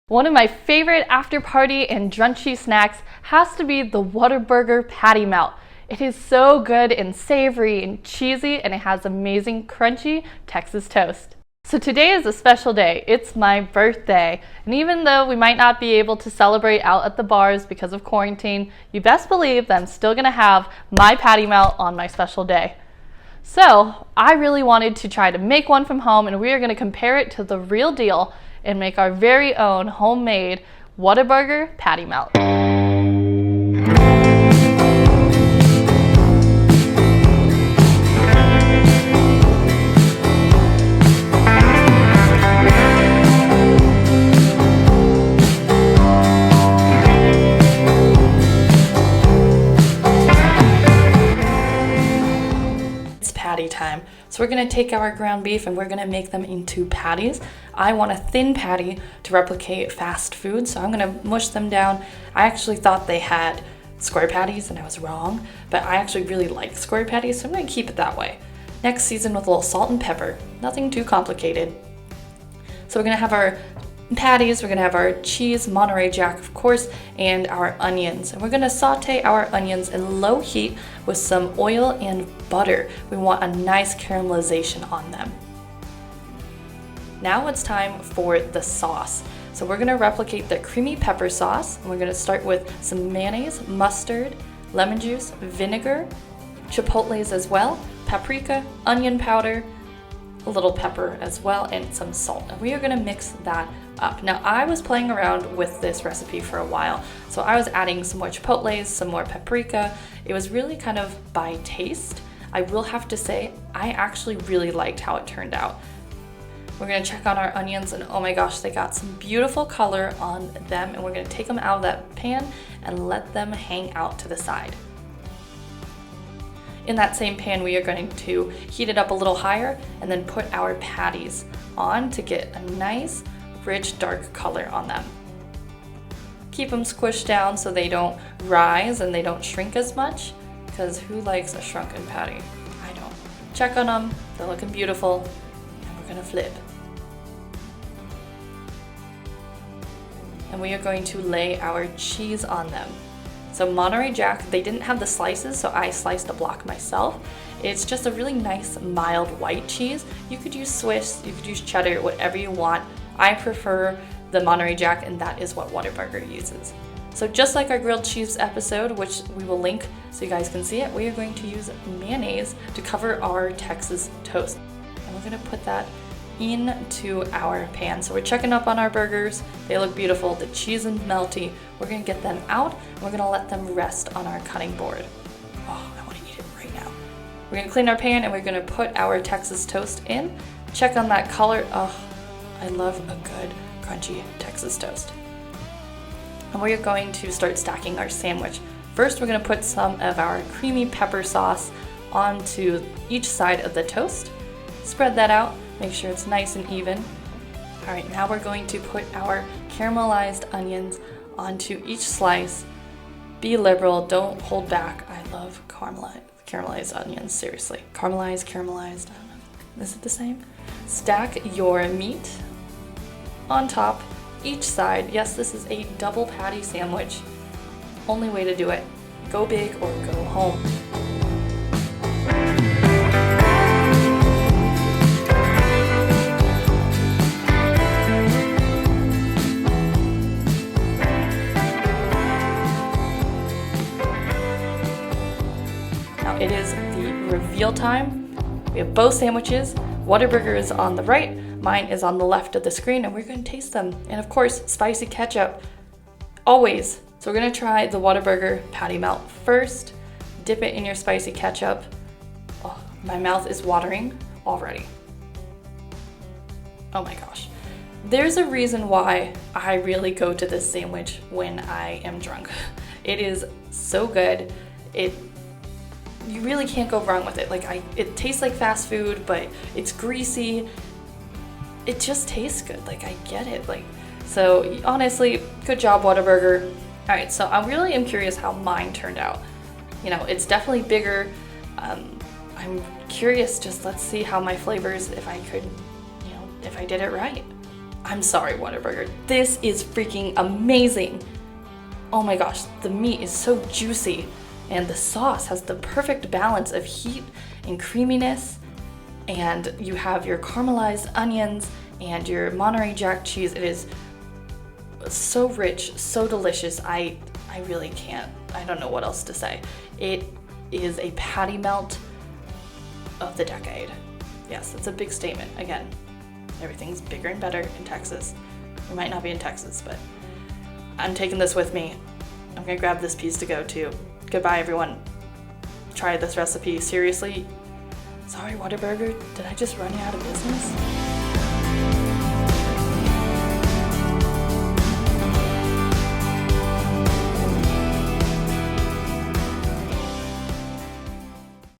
One of my favorite after party and drunchy snacks has to be the Whataburger patty melt. It is so good and savory and cheesy, and it has amazing crunchy Texas toast. So today is a special day. It's my birthday, and even though we might not be able to celebrate out at the bars because of quarantine, you best believe that I'm still gonna have my patty melt on my special day. So I really wanted to try to make one from home, and we are gonna compare it to the real deal and make our very own homemade Whataburger patty melt. Patty time. So we're going to take our ground beef and we're going to make them into patties. I want a thin patty to replicate fast food, so I'm going to mush them down. I actually thought they had square patties and I was wrong, but I actually really like square patties, so I'm going to keep it that way. Next, season with a little salt and pepper. Nothing too complicated. So we're going to have our patties, we're going to have our cheese, Monterey Jack of course, and our onions. And we're going to saute our onions in low heat with some oil and butter. We want a nice caramelization on them. Now it's time for the sauce. So we're going to replicate the creamy pepper sauce, and we're going to start with some mayonnaise, mustard, lemon juice, vinegar, chipotles as well, paprika, onion powder, a little pepper as well, and some salt. And we are going to mix that up. Now I was playing around with this recipe for a while, so I was adding some more chipotles, some more paprika. It was really kind of by taste. I will have to say I actually really liked how it turned out. We're going to check on our onions, and oh my gosh, they got some beautiful color on them, and we're going to take them out of that pan and let them hang out to the side. In that same pan, we are going to heat it up a little higher and then put our patties on to get a nice, rich, dark color on them. Keep them squished down so they don't rise and they don't shrink as much, because who likes a shrunken patty? I don't. Check on them, they're looking beautiful, and we're gonna flip. And we are going to lay our cheese on them. So Monterey Jack, they didn't have the slices, so I sliced a block myself. It's just a really nice, mild white cheese. You could use Swiss, you could use cheddar, whatever you want. I prefer the Monterey Jack, and that is what Whataburger uses. So just like our grilled cheese episode, which we will link so you guys can see it, we are going to use mayonnaise to cover our Texas toast. And we're gonna put that into our pan. So we're checking up on our burgers. They look beautiful. The cheese is melty. We're gonna get them out and we're gonna let them rest on our cutting board. Oh, I wanna eat it right now. We're gonna clean our pan and we're gonna put our Texas toast in. Check on that color. Oh, I love a good crunchy Texas toast. And we're going to start stacking our sandwich. First, we're gonna put some of our creamy pepper sauce onto each side of the toast. Spread that out. Make sure it's nice and even. All right, now we're going to put our caramelized onions onto each slice. Be liberal, don't hold back. I love caramelized onions, seriously. Caramelized, I don't know. Is it the same? Stack your meat on top, each side. Yes, this is a double patty sandwich. Only way to do it. Go big or go home. It is the reveal time. We have both sandwiches. Whataburger is on the right, mine is on the left of the screen, and we're going to taste them. And of course, spicy ketchup, always. So we're going to try the Whataburger patty melt first. Dip it in your spicy ketchup. Oh, my mouth is watering already. Oh my gosh. There's a reason why I really go to this sandwich when I am drunk. It is so good. You really can't go wrong with it. It tastes like fast food, but it's greasy. It just tastes good. I get it. So honestly, good job, Whataburger. All right, so I really am curious how mine turned out. You know, it's definitely bigger. I'm curious. Let's see how my flavors, if I did it right. I'm sorry, Whataburger. This is freaking amazing. Oh my gosh, the meat is so juicy and the sauce has the perfect balance of heat and creaminess, and you have your caramelized onions and your Monterey Jack cheese. It is so rich, so delicious. I really can't. I don't know what else to say. It is a patty melt of the decade. Yes, it's a big statement. Again, everything's bigger and better in Texas. We might not be in Texas, but I'm taking this with me. I'm gonna grab this piece to go too. Goodbye, everyone. Try this recipe. Seriously. Sorry, Whataburger. Did I just run you out of business?